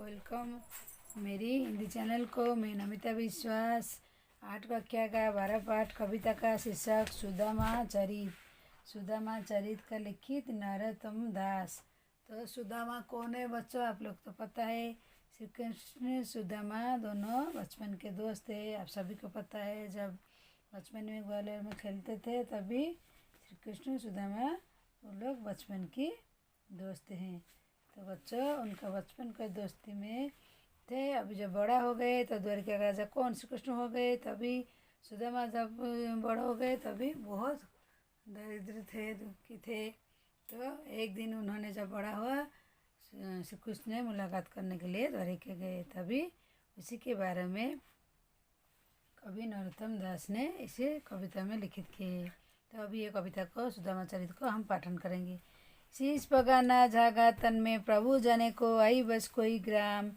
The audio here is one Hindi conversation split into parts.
वेलकम मेरी हिंदी चैनल को। मैं नमिता विश्वास। 8 कक्षा का 12 पाठ कविता का शीर्षक सुदामा चरित। सुदामा चरित का लिखित नरोत्तम दास। तो सुदामा कौन है बच्चों, आप लोग तो पता है। श्री कृष्ण सुदामा दोनों बचपन के दोस्त थे। आप सभी को पता है, जब बचपन में ग्वालियर में खेलते थे तभी श्री कृष्ण सुदामा वो लोग बचपन की दोस्त हैं। तो बच्चों उनका बचपन के दोस्ती में थे। अभी जब बड़ा हो गए तो द्वारिका का राजा कौन श्री कृष्ण हो गए, तभी सुदामा जब बड़ा हो गए तभी बहुत दरिद्र थे, दुखी थे। तो एक दिन उन्होंने जब बड़ा हुआ, श्री कृष्ण ने मुलाकात करने के लिए द्वारिका गए, तभी उसी के बारे में कवि नरोत्तम दास ने इसे कविता में लिखित किए। तो अभी ये कविता को सुदामा चरित को हम पाठन करेंगे। शीश पगाना झागा तन में प्रभु जाने को आई बस कोई ग्राम।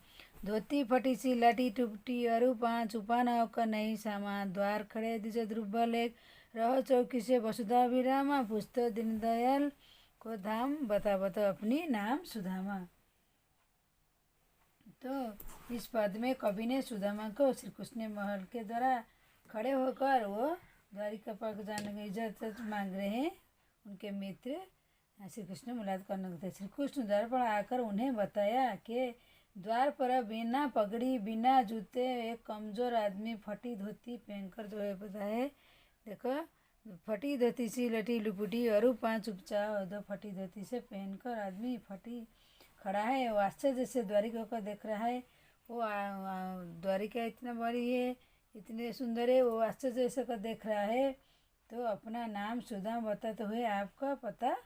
धोती फटी सी लाठी टूटी अरु पाँच उपाना होकर नहीं सामा। द्वार खड़े दिशा ध्रुव लेख रहो चौकी से वसुधा विरामा। पूछतो दीनदयाल को धाम बता बता अपनी नाम सुदामा। तो इस पद में कवि ने सुदामा को श्री कृष्ण महल के द्वारा खड़े होकर वो द्वारिका पर जाने की इजाज़त मांग रहे हैं। उनके मित्र श्री कृष्ण मुलाकात करने थे। श्री कृष्ण द्वार पर आकर उन्हें बताया कि द्वार पर बिना पगड़ी बिना जूते एक कमज़ोर आदमी फटी धोती पहनकर जो है बताए। देखो, फटी धोती सी लटी लुपुटी और 5 उपचार। दो फटी धोती से पहनकर आदमी फटी खड़ा है। वो आश्चर्य से द्वारिका को देख रहा है। वो द्वारिका इतना बड़ी है, इतने सुंदर है, वो आश्चर्य से को देख रहा है। तो अपना नाम सुदामा बताते हुए आपका पता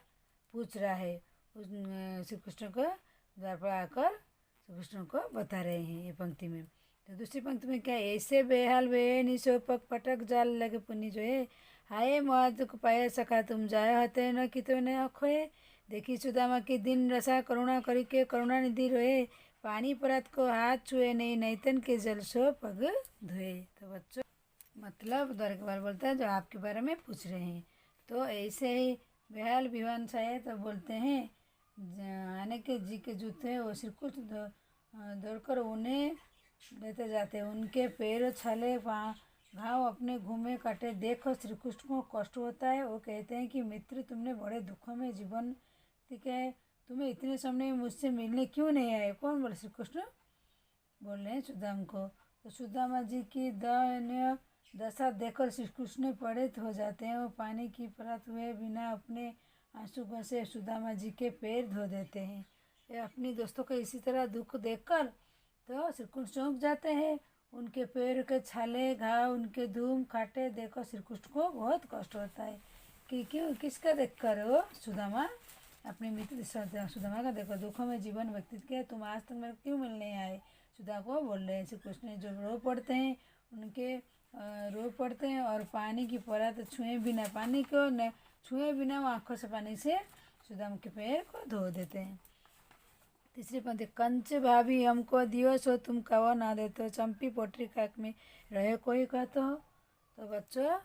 पूछ रहा है। उस श्री कृष्ण को द्वार पर आकर श्री कृष्ण को बता रहे हैं ये पंक्ति में। तो दूसरी पंक्ति में क्या है, ऐसे बेहाल वे निशो पग पटक जाल लगे पुनि जो है। हाय दुख पाए सका तुम जाय हते न कि तो न खोए। देखी सुदामा की दिन रसा करुणा करी के करुणा निधि रोए। पानी परात को हाथ छुए नहीं नैतन के जल सो पग धोए। तो बच्चों मतलब द्वारका बोलता है जो आपके बारे में पूछ रहे हैं। तो ऐसे ही बेहाल विवान शायद तो बोलते हैं आने के जी के जूते वो श्री कृष्ण दौड़कर उन्हें लेते जाते। उनके पैर छाले घाव अपने घूमे काटे देखो श्री कृष्ण को कष्ट होता है। वो कहते हैं कि मित्र तुमने बड़े दुखों में जीवन ठीक है, तुम्हें इतने समय में मुझसे मिलने क्यों नहीं आए। कौन बोले, श्री कृष्ण बोल रहे हैं सुदामा को। तो सुदामा जी की दयनीय दशा देखकर श्री कृष्ण पीड़ित हो जाते हैं। वो पानी की परत हुए बिना अपने आंसू से सुदामा जी के पैर धो देते हैं। ये अपनी दोस्तों को इसी तरह दुख देखकर तो श्री कृष्ण चौंक जाते हैं। उनके पैर के छाले घाव उनके धूम काटे देखो श्री कृष्ण को बहुत कष्ट होता है कि क्यों किसका देखकर वो सुदामा अपने मित्र सुदामा का देखो दुखों में जीवन व्यतीत किया, तुम आज तक मेरे क्यों मिलने आए। सुदामा को बोल रहे हैं। श्री कृष्ण जो रो पड़ते हैं उनके रो पड़ते हैं और पानी की परत छुए बिना पानी को न छुए बिना वो आँखों से पानी से सुदामा के पैर को धो देते हैं। तीसरी पंक्ति, कंच भाभी हमको दियो सो तुम कहो ना दे तो चंपी पोटरी काक में रहे कोई कहते हो। तो बच्चों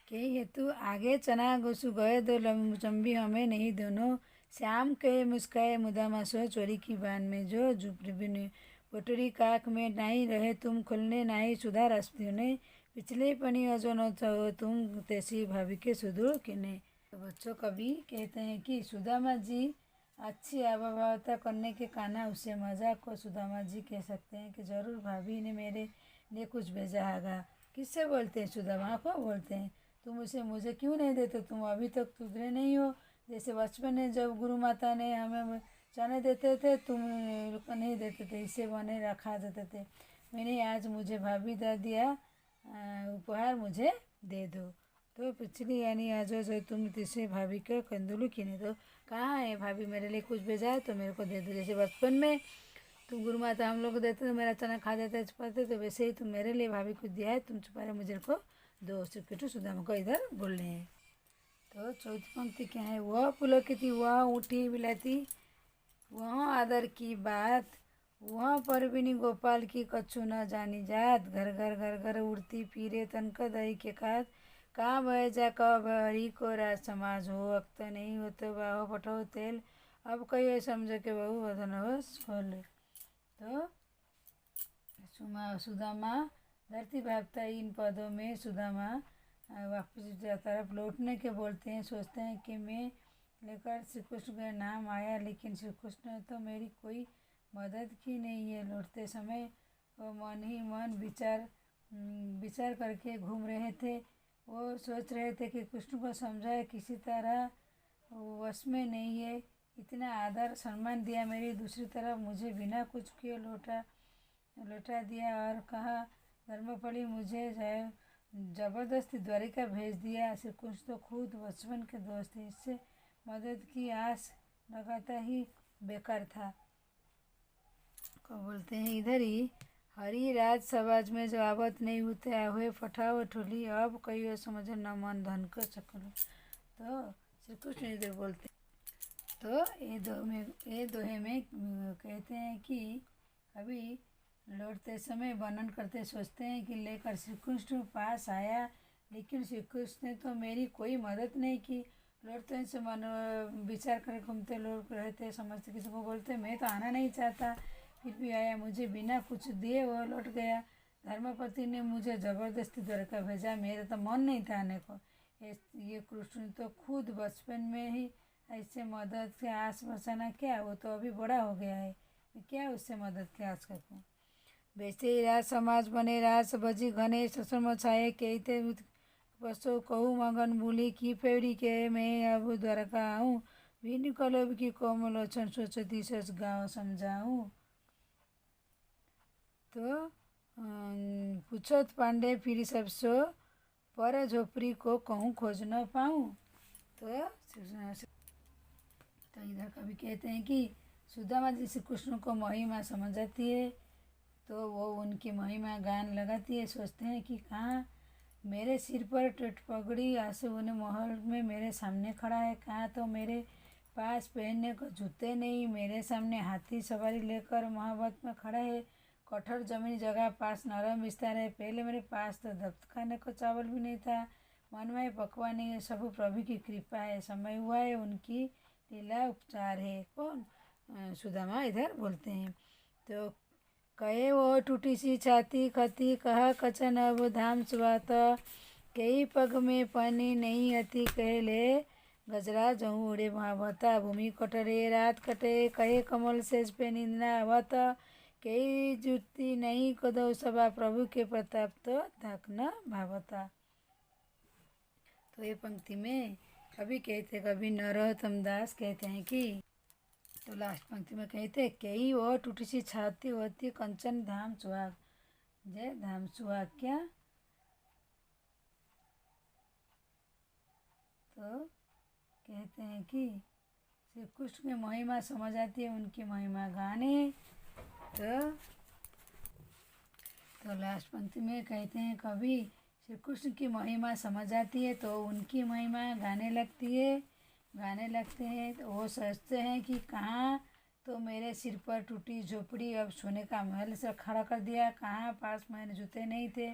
के हेतु आगे चना घुसु गए दो चंबी हमें नहीं दोनों। श्याम कहे मुस्काए मुदामा सो चोरी की बान में जो झुपड़ी पोटरी काक में नहीं रहे तुम खुलने नहीं सुधार अस्पियों पिछले पनी अजो न चाहो तुम तेसी भाभी के सुदूर किने। तो बच्चों कवि कहते हैं कि सुदामा जी अच्छी आवाभावता करने के काना उसे मजाक को सुदामा जी कह सकते हैं कि जरूर भाभी ने मेरे लिए कुछ भेजा होगा। किससे बोलते हैं, सुदामा को बोलते हैं। तुम उसे मुझे क्यों नहीं देते, तुम अभी तक सुधरे नहीं हो। जैसे बचपन में जब गुरु माता ने हमें चने देते थे तुम नहीं देते थे, इसे बने रखा देते थे। मैंने आज मुझे भाभी दा दिया उपहार मुझे दे दो। तो पिछली यानी आज जो तुम तीसरी भाभी का कंदुलू किने दो। कहाँ है भाभी, मेरे लिए कुछ भेजा है तो मेरे को दे दो। जैसे बचपन में तुम गुरु माता हम लोग को देते तो मेरा चना खा देते छुपाते, तो वैसे ही तुम मेरे लिए भाभी कुछ दिया है तुम छुपा रहे मुझे को दो। श्री कृष्ण सुदामा को इधर बोल रहे हैं। तो चौथी पंक्ति क्या है, वह पुलकित वह उठी बिलाती वह आदर की बात वह परवीनी गोपाल की कछु न जानी जात। घर घर घर घर उड़ती फिरे तनक दही के खात। का भय जा कह हरी को राज समाज हो अक्त नहीं हो तो बाहो पठो तेल अब कहिए समझे कि बहु वदनवश खोले। तो सुदामा धरती भागता इन पदों में सुदामा वापस तरफ लौटने के बोलते हैं, सोचते हैं कि मैं लेकर श्री कृष्ण का नाम आया, लेकिन श्री कृष्ण ने तो मेरी कोई मदद की नहीं है। लौटते समय वो मन ही मन विचार करके घूम रहे थे। वो सोच रहे थे कि कृष्ण को समझाए किसी तरह वश में नहीं है। इतना आदर सम्मान दिया मेरी, दूसरी तरफ मुझे बिना कुछ किए लौटा दिया और कहा धर्मपली मुझे जबरदस्ती द्वारिका भेज दिया। श्री कृष्ण तो खुद बचपन के दोस्त थे, इससे मदद की आस लगाता ही बेकार था। को बोलते हैं इधर ही हरी राज समाज में जो आवत नहीं होते हुए फटाओ ठोली, अब कहियो समझ न मन धन को सकलो। तो श्री कृष्ण इधर बोलते तो ये दोहे में कहते हैं कि कभी लौटते समय वर्णन करते सोचते हैं कि लेकर श्री कृष्ण पास आया, लेकिन श्री कृष्ण ने तो मेरी कोई मदद नहीं की। लौटते से मन विचार कर घूमते लोग रहते, समझते किसी को बोलते मैं तो आना नहीं चाहता, फिर भी आया, मुझे बिना कुछ दिए वो लौट गया। धर्मपति ने मुझे ज़बरदस्ती द्वारका भेजा, मेरा तो मन नहीं था आने को। ये कृष्ण तो खुद बचपन में ही ऐसे मदद के आस बचाना क्या, वो तो अभी बड़ा हो गया है, मैं क्या उससे मदद के आस करूँ। वैसे ही राज समाज बने राज बजी घने ससुर छाए कहते बसो कहूँ मगन बोली की फेरी के मैं अब द्वारका आऊँ, भी कलब की कोमलोचन सोचती सच गाँव समझाऊँ। तो पूछत पांडे फिर सब सो पर झोपड़ी को कहूँ खोज न पाऊँ। तो इधर कभी कहते हैं कि सुदामा जी श्री कृष्ण को महिमा समझ जाती है, तो वो उनकी महिमा गान लगाती है। सोचते हैं कि कहाँ मेरे सिर पर टट पगड़ी आंसू महल में मेरे सामने खड़ा है, कहाँ तो मेरे पास पहनने को जूते नहीं, मेरे सामने हाथी सवारी लेकर महाभारत में खड़ा है। कठोर जमीन जगह पास नरम विस्तार है, पहले मेरे पास तो दफ्त खाने को चावल भी नहीं था, मन में पकवा नहीं है, सब प्रभु की कृपा है, समय हुआ है उनकी लीला उपचार है। कौन सुदामा इधर बोलते हैं। तो कहे वो टूटी सी छाती खती कहा कचन अब धाम सुबात, कई पग में पानी नहीं अति कहले गजरा जहूँ उड़े महाभता, भूमि कटरे रात कटे कहे कमल सेज पे निंदा आवत, कई जुती नहीं कदौ सभा प्रभु के प्रताप तो तक न भावता। तो ये पंक्ति में कभी कहते कभी नरोत्तम दास कहते हैं कि तो लास्ट पंक्ति में कहते कई वो टूटी सी छाती होती कंचन धाम सुहाग, जय धाम सुहाग क्या। तो कहते हैं कि श्री कृष्ण की महिमा समझ आती है, उनकी महिमा गाने। तो लास्ट पंक्ति में कहते हैं कभी श्री कृष्ण की महिमा समझ आती है तो उनकी महिमा गाने लगते हैं। तो वो सोचते हैं कि कहाँ तो मेरे सिर पर टूटी झोपड़ी अब सोने का महल से खड़ा कर दिया, कहाँ पास मैंने जूते नहीं थे,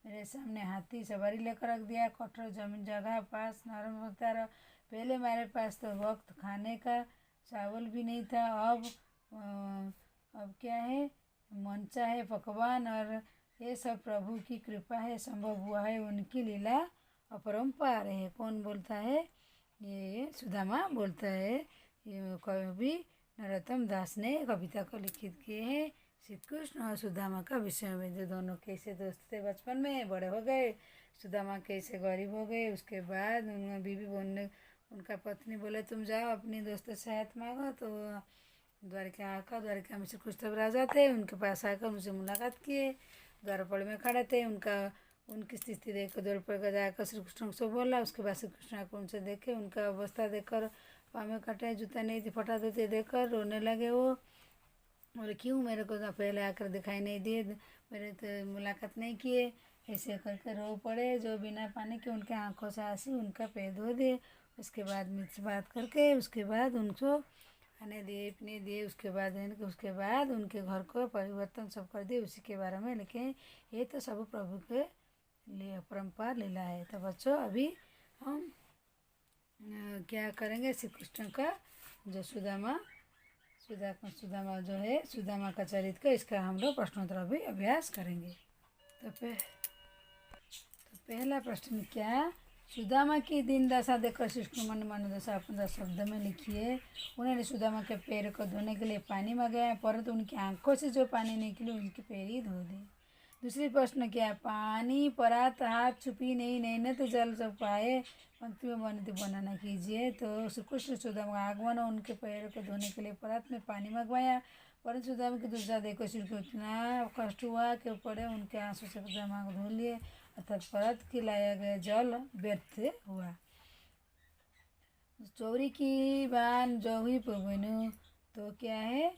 मेरे सामने हाथी सवारी लेकर रख दिया, कठोर जमीन जगह पास नरम होता रहा, पहले मेरे पास तो वक्त खाने का चावल भी नहीं था, अब क्या है मन चाहे पकवान, और ये सब प्रभु की कृपा है संभव हुआ है, उनकी लीला अपरंपार है। कौन बोलता है, ये सुदामा बोलता है। ये कवि नरोत्तम दास ने कविता को लिखित किए हैं श्री कृष्ण और सुदामा का विषय में, जो दोनों कैसे दोस्त थे बचपन में, बड़े हो गए, सुदामा कैसे गरीब हो गए, उसके बाद उनका बीवी बोलने उनका पत्नी बोले तुम जाओ अपनी दोस्त से हाथ मांगो, तो द्वारका में श्री कृष्ण राजा थे, उनके पास आकर उनसे मुलाकात किए, द्वारपाल में खड़े थे, उनकी स्थिति देखकर द्वारपाल का जाकर श्री कृष्ण से बोला। उसके बाद श्री कृष्ण आकर उनसे देखे, उनका अवस्था देखकर पाँव में कटे जूता नहीं थी फटा देते देखकर रोने लगे। वो बोले क्यों मेरे को तो पहले आकर दिखाई नहीं दिए, मेरे तो मुलाकात नहीं किए, ऐसे करके रो पड़े। जो बिना पानी के उनके आंखों से आंसू उनका पैर धो दिए। उसके बाद मुझसे बात करके उसके बाद उनको खाने दिए पीने दिए, उसके बाद उनके घर को परिवर्तन सब कर दिए, उसी के बारे में लिखे। ये तो सब प्रभु के लिए परंपरा लीला है। तो बच्चों अभी हम क्या करेंगे, श्री कृष्ण का जो सुदामा जो है सुदामा का चरित्र का, इसका हम लोग प्रश्नोत्तर अभी अभ्यास करेंगे। तो पहला प्रश्न क्या, सुदामा की दीन दशा देखकर श्री कृष्ण मन मनोदशा अपना शब्द में लिखिए। उन्होंने सुदामा के पैर को धोने के लिए पानी मंगाया, परंतु उनकी आंखों से जो पानी निकली उनके पैर ही धो दिए। दूसरी प्रश्न क्या, पानी परात हाथ छुपी नहीं नहीं तो जल सब पाए, पंक्ति में बनती बनाना कीजिए। तो श्री कृष्ण सुदामा का आगमन, उनके पैरों को धोने के लिए परात में पानी मंगवाया, परंतु सुदामा की दूसरा देखो श्री कृष्ण इतना कष्ट हुआ कि पड़े उनके आंसू से सुदामा को धो लिए, अर्थात परत के लाया गया जल व्यर्थ हुआ। चौरी की बान जौही पुगनु, तो क्या है,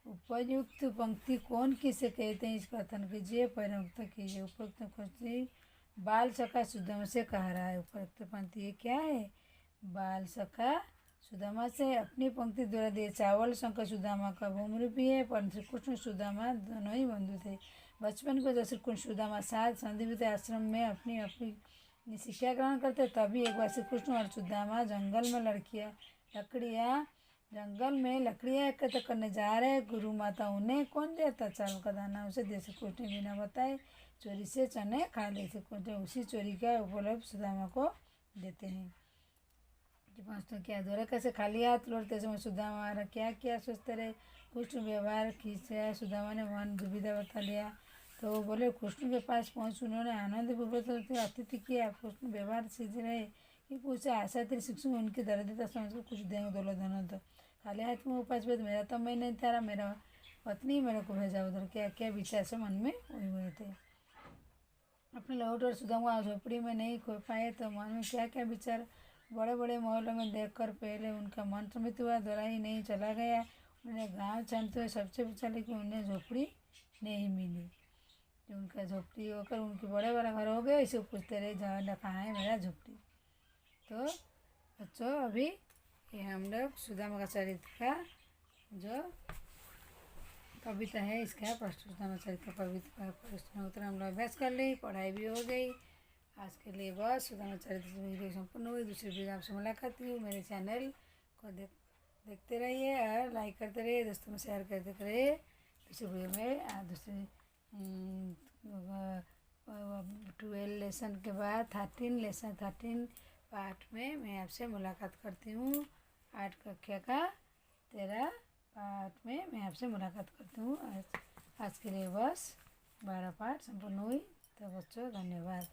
उपयुक्त पंक्ति कौन किसे कहते हैं, इसका कथन कीजिए, परिणुक्त कीजिए। उपयुक्त पंक्ति बाल सखा सुदामा से कह रहा है। उपयुक्त पंक्ति ये क्या है, बाल सखा सुदामा से अपनी पंक्ति द्वारा दिए। चावल शंकर सुदामा का भूमरूपी है, परंतु कृष्ण सुदामा दोनों ही बंधु थे। बचपन को जब श्री कृष्ण सुदामा साथ संदीपित आश्रम में अपनी अपनी शिक्षा ग्रहण करते, तभी एक बार श्री कृष्ण और सुदामा जंगल में लकड़ियाँ एकत्र करने जा रहे। गुरु माता उन्हें कौन देता चावल का दाना, उसे दे श्री कृष्ण बिना बताए चोरी से चने खा ले। श्री कृष्ण उसी चोरी का उपलब्ध सुदामा को देते हैं। तो क्या द्वारा कैसे खाली हाथ लौटते समय सुदामा क्या क्या सोचते रहे, कृष्ण व्यवहार खींचा। सुदामा ने मन दुविधा बता लिया, तो वो बोले कृष्ण के पास पहुँच उन्होंने आनंद पूर्वक अतिथि किया। कृष्ण व्यवहार सीध रहे कि पूछा, आशा तेरी शिक्षु उनकी दरिद्रता समझकर कुछ देंगे दौलत धन, तो खाली हाथ में उपास भेद मेरा तो मैं नहीं तारा, मेरा पत्नी मेरे को भेजा उधर। क्या क्या विचार से मन में हुए थे। अपने लौट और सुदामा झोपड़ी में नहीं खो पाए, तो मन में क्या क्या विचार, बड़े बड़े महलों में देखकर पहले उनका मन सम्मित हुआ, दोहरा ही नहीं चला गया। उन्हें गांव छानते हुए सबसे पूछा, लेकिन उन्हें झोपड़ी नहीं मिली। जो उनका झोपड़ी होकर उनके बड़े बड़ा घर हो गया, इसे पूछते रहे जहाँ कहाँ है मेरा झोपड़ी। तो बच्चों अभी ये हम लोग सुदामा का चरित्र का जो कविता है, इसका सुदामा चरित्र का कविता प्रश्नोत्तर हम लोग अभ्यास कर ली, पढ़ाई भी हो गई। आज के लिए बस सुदामा चरित्र वीडियो संपूर्ण हुई। दूसरी वीडियो आपसे मुलाकात हुई। मेरे चैनल को देखते रहिए और लाइक करते रहिए, दोस्तों में शेयर करते रहिए। दूसरी वीडियो में दूसरी 12 लेसन के बाद 13 पार्ट में मैं आपसे मुलाकात करती हूँ। 8 कक्षा का 13 पार्ट में मैं आपसे मुलाकात करती हूँ। आज के लिए बस 12 पार्ट संपूर्ण हुई। तो बच्चों धन्यवाद।